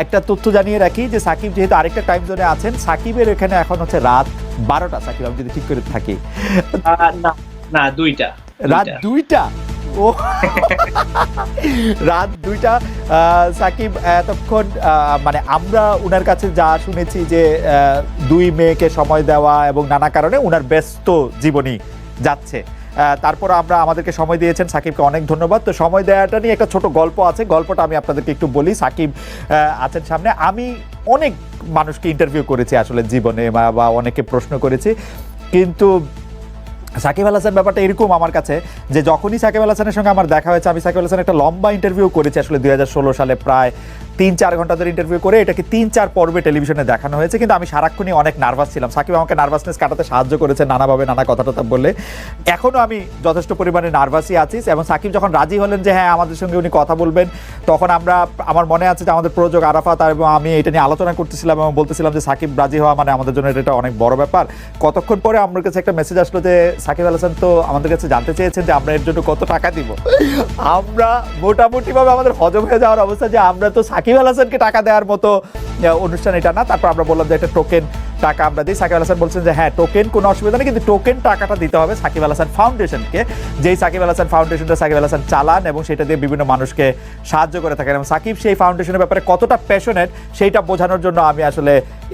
একটা তথ্য জানিয়ে রাখি যে সাকিব যেহেতু আরেকটা টাইম জোনে আছেন, সাকিবের এখানে এখন হচ্ছে রাত 12টা। সাকিব, আমি যদি ঠিক করে থাকি। না না, 2টা। রাত 2টা? ও রাত 2টা। সাকিব এতক্ষণ মানে আমরা উনার কাছে যা শুনেছি যে 2 মেয়েকে সময় দেওয়া এবং নানা কারণে উনার ব্যস্ত জীবনী যাচ্ছে। তারপর আমরা আমাদেরকে সময় দিয়েছেন, সাকিবকে অনেক ধন্যবাদ। তো সময় দেওয়াটা নিয়ে একটা ছোট গল্প আছে, গল্পটা আমি আপনাদেরকে একটু বলি। সাকিব আছেন সামনে। আমি অনেক মানুষকে ইন্টারভিউ করেছি আসলে জীবনে, বা অনেকে প্রশ্ন করেছি, কিন্তু সাকিব আল হাসান ব্যাপারটা এরকম আমার কাছে যে যখনই সাকিব আল হাসানের সঙ্গে আমার দেখা হয়েছে, আমি সাকিব আল হাসান একটা লম্বা ইন্টারভিউ করেছি আসলে 2016 সালে, প্রায় 3-4 ঘন্টা ধরে ইন্টারভিউ করে এটাকে 3-4 পর্বে টেলিভিশনে দেখানো হয়েছে। কিন্তু আমি সারাক্ষণই অনেক নার্ভাস ছিলাম। সাকিব আমাকে নার্ভাসনেস কাটাতে সাহায্য করেছে নানাভাবে, নানা কথা টথা বললে। এখনও আমি যথেষ্ট পরিমাণে নার্ভাসই আছি। এবং সাকিব যখন রাজি হলেন যে হ্যাঁ আমাদের সঙ্গে উনি কথা বলবেন, তখন আমার মনে আছে যে আমাদের প্রযোজক আরাফাত এবং আমি এটা নিয়ে আলোচনা করতেছিলাম এবং বলতেছিলাম যে সাকিব রাজি হওয়া মানে আমাদের জন্য এটা অনেক বড় ব্যাপার। কতক্ষণ পরে আমার কাছে একটা মেসেজ আসলো যে সাকিব আল হাসান তো আমাদের কাছে জানতে চেয়েছেন যে আমরা এর জন্য কত টাকা দিব। আমরা মোটামুটিভাবে আমাদের হজম হয়ে যাওয়ার অবস্থা যে আমরা তো সাকিব আল হাসানকে টাকা দেওয়ার মতো অনুষ্ঠান এটা না। তারপর আমরা বললাম যে একটা টোকেন টাকা আমরা দিই। সাকিব আল হাসান বলছেন যে হ্যাঁ টোকেন কোনো অসুবিধা নেই, কিন্তু টোকেন টাকাটা দিতে হবে সাকিব আল হাসান ফাউন্ডেশনকে, যেই সাকিব আল হাসান ফাউন্ডেশনটা সাকিব আল হাসান চালান এবং সেটা দিয়ে বিভিন্ন মানুষকে সাহায্য করে থাকেন। এবং সাকিব সেই ফাউন্ডেশনের ব্যাপারে কতটা প্যাশনেট সেইটা বোঝানোর জন্য আমি আসলে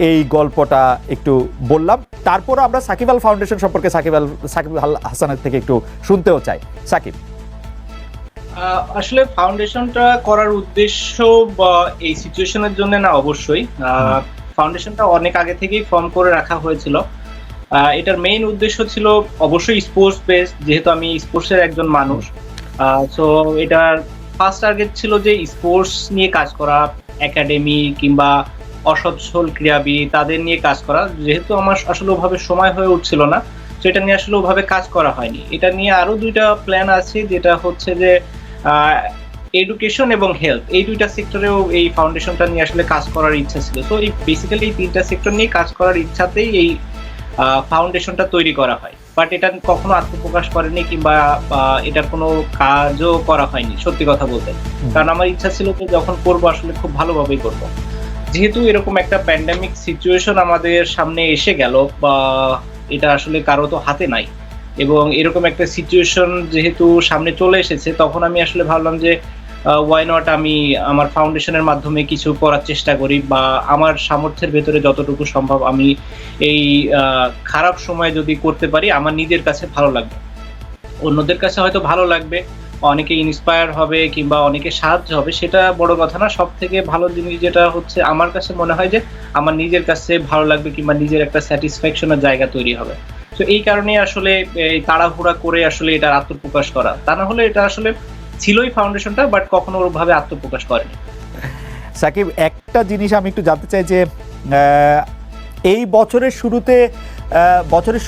এই গল্পটা একটু বললাম। তারপর আমরা সাকিব আল ফাউন্ডেশন সম্পর্কে সাকিব আল হাসানের থেকে একটু শুনতেও চাই। সাকিব, আসলে ফাউন্ডেশনটা করার উদ্দেশ্য বা এই সিচুয়েশনের জন্য না, অবশ্যই ফাউন্ডেশনটা অনেক আগে থেকেই ফর্ম করে রাখা হয়েছিল। এটার মেইন উদ্দেশ্য ছিল অবশ্যই স্পোর্টস বেস, যেহেতু আমি স্পোর্টসের একজন মানুষ। সো এটার ফার্স্ট টার্গেট ছিল যে স্পোর্টস নিয়ে কাজ করা, একাডেমি কিংবা অসচ্ছল ক্রীড়াবিদ তাদের নিয়ে কাজ করা। যেহেতু আমার আসলে ওভাবে সময় হয়ে উঠছিল না, তো এটা নিয়ে আসলে ওভাবে কাজ করা হয়নি। এটা নিয়ে আরো 2টা প্ল্যান আছে, যেটা হচ্ছে যে এডুকেশন এবং হেলথ, এই 2টা সেক্টরেও এই ফাউন্ডেশনটা নিয়ে আসলে কাজ করার ইচ্ছা ছিল। সো এই বেসিক্যালি এই 3টা সেক্টর নিয়ে কাজ করার ইচ্ছাতেই এই ফাউন্ডেশনটা তৈরি করা হয়। বাট এটা কখনো আত্মপ্রকাশ করেনি কিংবা এটার কোনো কাজও করা হয়নি, সত্যি কথা বলতে। কারণ আমার ইচ্ছা ছিল যে যখন করবো আসলে খুব ভালোভাবেই করবো। যেহেতু এরকম একটা প্যান্ডেমিক সিচুয়েশন আমাদের সামনে এসে গেল, বা এটা আসলে কারো তো হাতে নাই, এবং এরকম একটা সিচুয়েশন যেহেতু সামনে চলে এসেছে, তখন আমি আসলে ভাবলাম যে ওয়াই নট আমি আমার ফাউন্ডেশনের মাধ্যমে কিছু করার চেষ্টা করি, বা আমার সামর্থ্যের ভেতরে যতটুকু সম্ভব আমি এই খারাপ সময় যদি করতে পারি, আমার নিজের কাছে ভালো লাগবে, অন্যদের কাছে হয়তো ভালো লাগবে, অনেকে ইন্সপায়ার হবে কিংবা অনেকে সাহায্য হবে, সেটা বড় কথা না। সব থেকে ভালো জিনিস যেটা হচ্ছে আমার কাছে মনে হয় যে আমার নিজের কাছে ভালো লাগবে কিংবা নিজের একটা স্যাটিসফ্যাকশনের জায়গা তৈরি হবে। তো এই কারণে আসলে এই তাড়াহুড়া করে আসলে এটার আত্মপ্রকাশ করা, তা না হলে এটা আসলে ছিলই ফাউন্ডেশনটা, বাট কখনো ওভাবে আত্মপ্রকাশ করেনি। সাকিব, একটা জিনিস আমি একটু জানতে চাই যে এই বছরের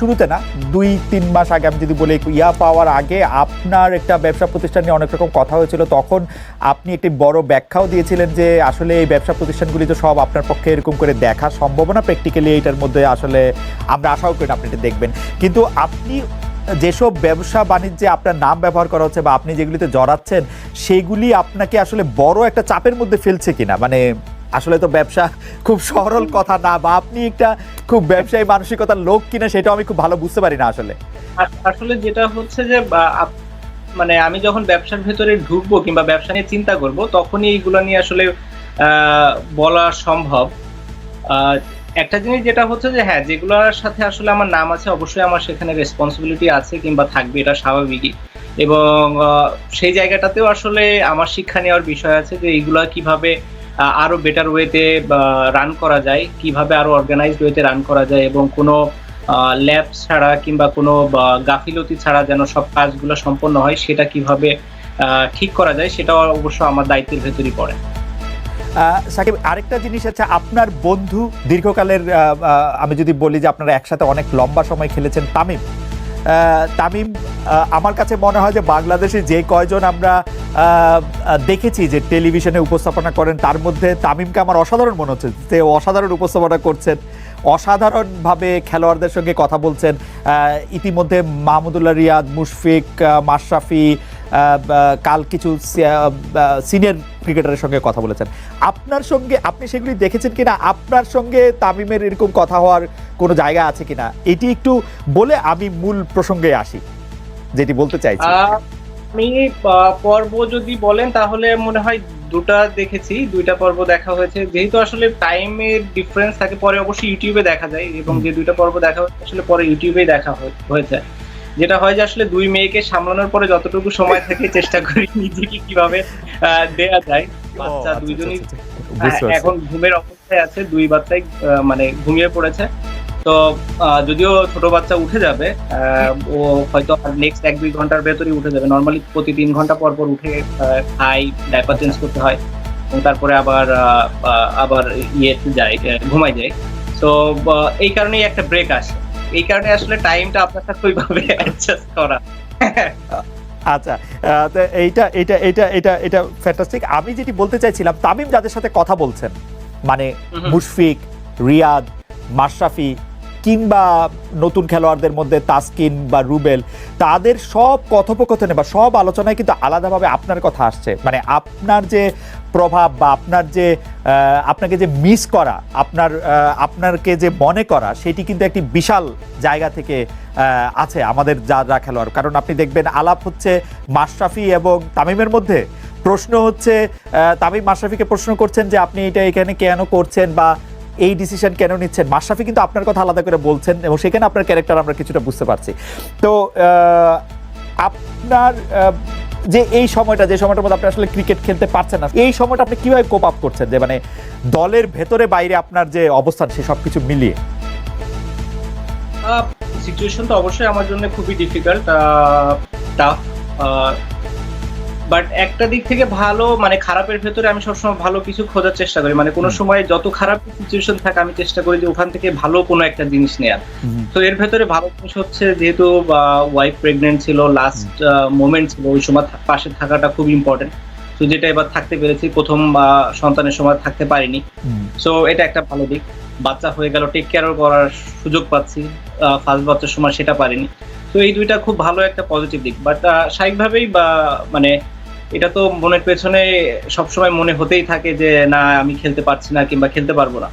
শুরুতে না 2-3 মাস আগে আমি যদি বলি, ইয়া পাওয়ার আগে আপনার একটা ব্যবসা প্রতিষ্ঠান নিয়ে অনেক রকম কথা হয়েছিল। তখন আপনি একটি বড় ব্যাখ্যাও দিয়েছিলেন যে আসলে এই ব্যবসা প্রতিষ্ঠানগুলি তো সব আপনার পক্ষে এরকম করে দেখা সম্ভব না, প্র্যাকটিক্যালি এইটার মধ্যে আসলে আমরা আশাও করি আপনি এটা দেখবেন। কিন্তু আপনি যেসব ব্যবসা বাণিজ্যে আপনার নাম ব্যবহার করা হচ্ছে বা আপনি যেগুলিতে জড়াচ্ছেন, সেগুলি আপনাকে আসলে বড় একটা চাপের মধ্যে ফেলছে কিনা? মানে আসলে তো ব্যবসা খুব সরল কথা না, বা আপনি একটা খুব ব্যবসায়ী মানসিকতার লোক কিনা সেটাও আমি খুব ভালো বুঝতে পারি না আসলে। আসলে যেটা হচ্ছে যে মানে আমি যখন ব্যবসার ভেতরে ঢুকবো কিংবা ব্যবসা নিয়ে চিন্তা করব, তখনই এইগুলো নিয়ে আসলে বলা সম্ভব। একটা জিনিস যেটা হচ্ছে যে হ্যাঁ, যেগুলোর সাথে আসলে আমার নাম আছে, অবশ্যই আমার সেখানে রেসপন্সিবিলিটি আছে কিংবা থাকবে, এটা স্বাভাবিকই। এবং সেই জায়গাটাতেও আসলে আমার শিক্ষা নেওয়ার বিষয় আছে যে এইগুলা কিভাবে আরো বেটার ওয়েতে রান করা যায়, কিভাবে আরো অর্গানাইজড ওয়েতে রান করা যায়, এবং কোনো ল্যাব ছাড়া কিংবা কোনো গাফিলতি ছাড়া যেন সব কাজগুলো সম্পন্ন হয়, সেটা কিভাবে ঠিক করা যায়, সেটাও অবশ্য আমার দায়িত্বের ভেতরই পড়ে। সাকিব, আরেকটা জিনিস আছে, আপনার বন্ধু দীর্ঘকালের, আমি যদি বলি যে আপনারা একসাথে অনেক লম্বা সময় খেলেছেন, তামিম আমার কাছে মনে হয় যে বাংলাদেশে যে কয়জন আমরা দেখেছি যে টেলিভিশনে উপস্থাপনা করেন, তার মধ্যে তামিমকে আমার অসাধারণ মনে হচ্ছে। যে অসাধারণ উপস্থাপনা করছেন, অসাধারণভাবে খেলোয়াড়দের সঙ্গে কথা বলছেন। ইতিমধ্যে মাহমুদুল্লাহ রিয়াদ, মুশফিক, মাশরাফি, কাল কিছু সিনিয়র ক্রিকেটারের সঙ্গে কথা বলেছেন। আপনার সঙ্গে আপনি সেগুলি দেখেছেন কিনা, আপনার সঙ্গে তামিমের এরকম কথা হওয়ার কোনো জায়গা আছে কিনা, এটি একটু বলে আমি মূল প্রসঙ্গে আসি, যেটি বলতে চাইছি। আমি পর্ব যদি বলেন তাহলে মনে হয় দুইটা পর্ব দেখা হয়েছে, যেহেতু আসলে টাইমের ডিফারেন্স থাকে, পরে অবশ্যই ইউটিউবে দেখা যায়, এবং যে দুইটা পর্ব দেখা হয়েছে আসলে পরে ইউটিউবেই দেখা হয়েছে। যেটা হয় যে আসলে দুই মেয়েকে সামলানোর পরে যতটুকু সময় থাকে চেষ্টা করি নিজেকে কিভাবে দেয়া যায়। বাচ্চা দুইজনই এখন ঘুমের অবস্থায় আছে, দুই বাচ্চাই মানে ঘুমিয়ে পড়েছে। তো যদিও ছোট বাচ্চা উঠে যাবে, ও হয়তো নেক্সট 1-2 ঘন্টার ভেতরেই উঠে যাবে। নর্মালি প্রতি 3 ঘন্টা পর পর উঠে খাই, ডাইপার চেঞ্জ করতে হয়, এবং তারপরে আবার যায়, ঘুমাই যায়। তো এই কারণেই একটা ব্রেক আসে, এই কারণে আসলে টাইমটা আপনার সাথে ওইভাবে অ্যাডজাস্ট করা। আচ্ছা, তো এইটা ফ্যান্টাস্টিক। আমি যেটি বলতে চাইছিলাম, তামিম যাদের সাথে কথা বলছেন, মানে মুশফিক, রিয়াদ, মাশরাফি কিংবা নতুন খেলোয়াড়দের মধ্যে তাসকিন বা রুবেল, তাদের সব কথোপকথনে বা সব আলোচনায় কিন্তু আলাদাভাবে আপনার কথা আসছে। মানে আপনার যে প্রভাব বা আপনার যে আপনাকে যে মিস করা, আপনাকে যে মনে করা, সেটি কিন্তু একটি বিশাল জায়গা থেকে আছে আমাদের যারা খেলোয়াড়। কারণ আপনি দেখবেন আলাপ হচ্ছে মাশরাফি এবং তামিমের মধ্যে, প্রশ্ন হচ্ছে তামিম মাশরাফিকে প্রশ্ন করছেন যে আপনি এটা এখানে কেন করছেন বা এই ডিসিশন কেন নিচ্ছেন। মাশরাফি কিন্তু আপনার কথা আলাদা করে বলছেন এবং সেখানে আপনার ক্যারেক্টার আমরা কিছুটা বুঝতে পারছি। তো আপনার যে এই সময়টা, যে সময়টার মধ্যে আপনি আসলে ক্রিকেট খেলতে পারছেন না, এই সময়টা আপনি কিভাবে কোপ আপ করছেন, যে মানে দলের ভেতরে বাইরে আপনার যে অবস্থান সে সব কিছু মিলিয়ে? সিচুয়েশন তো অবশ্যই আমার জন্য খুবই ডিফিকাল্ট, টাফ, বাট একটা দিক থেকে ভালো, মানে খারাপের ভেতরে আমি সবসময় ভালো কিছু খোঁজার চেষ্টা করি। মানে কোনো সময় যত খারাপ সিচুয়েশন থাকে আমি চেষ্টা করি যে ওখান থেকে ভালো কোনো একটা জিনিস নেয়ার। তো এর ভেতরে ভালো জিনিস হচ্ছে, যেহেতু ওয়াইফ প্রেগনেন্ট ছিল, লাস্ট মোমেন্ট ছিল, ওই সময় পাশে থাকাটা খুব ইম্পর্টেন্ট। তো যেটা এবার থাকতে পেরেছি, প্রথম সন্তানের সময় থাকতে পারিনি, সো এটা একটা ভালো দিক। বাচ্চা হয়ে গেল, টেক কেয়ারও করার সুযোগ পাচ্ছি, ফার্স্ট বাচ্চার সময় সেটা পারিনি। তো এই দুইটা খুব ভালো একটা পজিটিভ দিক। বাট স্বাভাবিকভাবেই মানে এটা তো মনের পেছনে সবসময় মনে হতেই থাকে যে না, আমি খেলতে পারছি না কিংবা খেলতে পারবো না।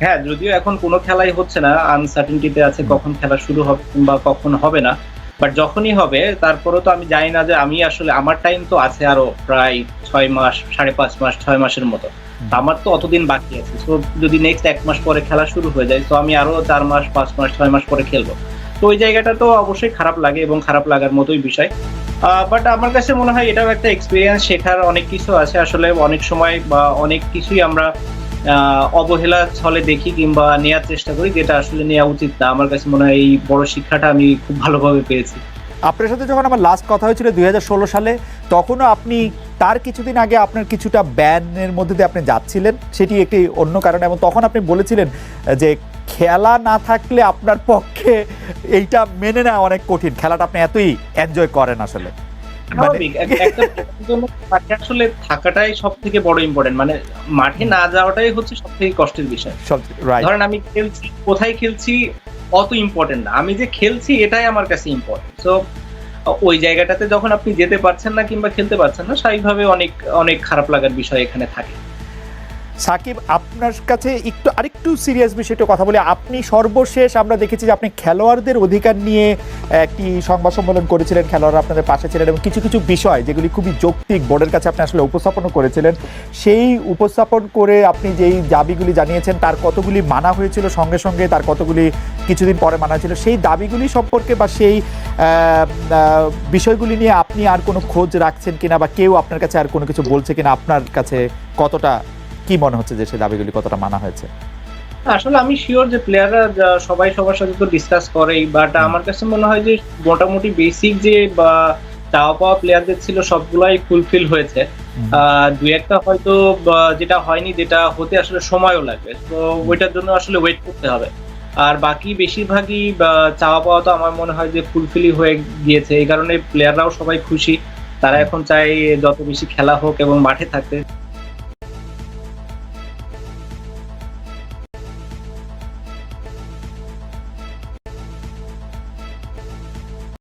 হ্যাঁ, যদিও এখন কোনো খেলাই হচ্ছে না, আনসার্টেনিটিতে আছে কখন খেলা শুরু হবে কিংবা কখন হবে না। বাট যখনই হবে, তারপরেও তো আমি জানি না যে আমি আসলে, আমার টাইম তো আছে আরো প্রায় 6 মাস, 5.5 মাস, 6 মাসের মতো। আমার তো অতদিন বাকি আছে। তো যদি নেক্সট 1 মাস পরে খেলা শুরু হয়ে যায়, তো আমি আরো 4 মাস, 5 মাস, 6 মাস পরে খেলবো। তো ওই জায়গাটা তো অবশ্যই খারাপ লাগে এবং খারাপ লাগার মতোই বিষয়। বাট আমার কাছে মনে হয় এটাও একটা এক্সপিরিয়েন্স, শেখার অনেক কিছু আছে। আসলে অনেক সময় বা অনেক কিছুই আমরা অবহেলা ছলে দেখি কিংবা নেওয়ার চেষ্টা করি, যেটা আসলে নেওয়া উচিত না। আমার কাছে মনে হয় এই বড় শিক্ষাটা আমি খুব ভালোভাবে পেয়েছি। আপনার সাথে যখন আমার লাস্ট কথা হয়েছিল 2016 সালে, তখনও আপনি তার কিছুদিন আগে আপনার কিছুটা ব্যানের মধ্যে দিয়ে আপনি যাচ্ছিলেন, সেটি একটি অন্য কারণে, এবং তখন আপনি বলেছিলেন যে খেলা না থাকলে আপনার পক্ষে এইটা মেনে নেওয়া অনেক কঠিন, খেলাটা আপনি এতই এনজয় করেন আসলে। আসলে থাকাটাই সব থেকে বড় ইম্পর্টেন্ট, মানে মাঠে না যাওয়াটাই হচ্ছে সব থেকে কষ্টের বিষয়। ধরেন আমি খেলছি, কোথায় খেলছি অত ইম্পর্টেন্ট না, আমি যে খেলছি এটাই আমার কাছে ইম্পর্টেন্ট। তো ওই জায়গাটাতে যখন আপনি যেতে পারছেন না কিংবা খেলতে পারছেন না, স্বাভাবিকভাবে অনেক অনেক খারাপ লাগার বিষয় এখানে থাকে। সাকিব, আপনার কাছে আরেকটু সিরিয়াস বিষয়টা কথা বলি। আপনি সর্বশেষ আমরা দেখেছি যে আপনি খেলোয়াড়দের অধিকার নিয়ে একটি সংবাদ সম্মেলন করেছিলেন, খেলোয়াড়রা আপনাদের পাশে ছিলেন এবং কিছু কিছু বিষয় যেগুলি খুবই যৌক্তিক বোর্ডের কাছে আপনি আসলে উপস্থাপনও করেছিলেন। সেই উপস্থাপন করে আপনি যেই দাবিগুলি জানিয়েছেন, তার কতগুলি মানা হয়েছিল সঙ্গে সঙ্গে, তার কতগুলি কিছুদিন পরে মানা হয়েছিল, সেই দাবিগুলি সম্পর্কে বা সেই বিষয়গুলি নিয়ে আপনি আর কোনো খোঁজ রাখছেন কিনা, বা কেউ আপনার কাছে আর কোনো কিছু বলছে কিনা, আপনার কাছে কতটা কি মনে হচ্ছে যে সেই দাবিগুলি কতটা মানা হয়েছে? আসলে আমি শিওর যে প্লেয়াররা সবাই সবার সাথে তো ডিসকাস করেই, বাট আমার কাছে মনে হয় যে মোটামুটি বেসিক যে চাওয়া পাওয়া প্লেয়ারদের ছিল সবগুলাই ফুলফিল হয়েছে। দুই একটা হয়তো যেটা হয়নি, যেটা হতে আসলে সময়ও লাগবে, তো ওইটার জন্য আসলে ওয়েট করতে হবে। আর বাকি বেশিরভাগই চাওয়া পাওয়া তো আমার মনে হয় যে ফুলফিলই হয়ে গিয়েছে। এই কারণে প্লেয়াররাও সবাই খুশি, তারা এখন চায় যত বেশি খেলা হোক এবং মাঠে থাকতে।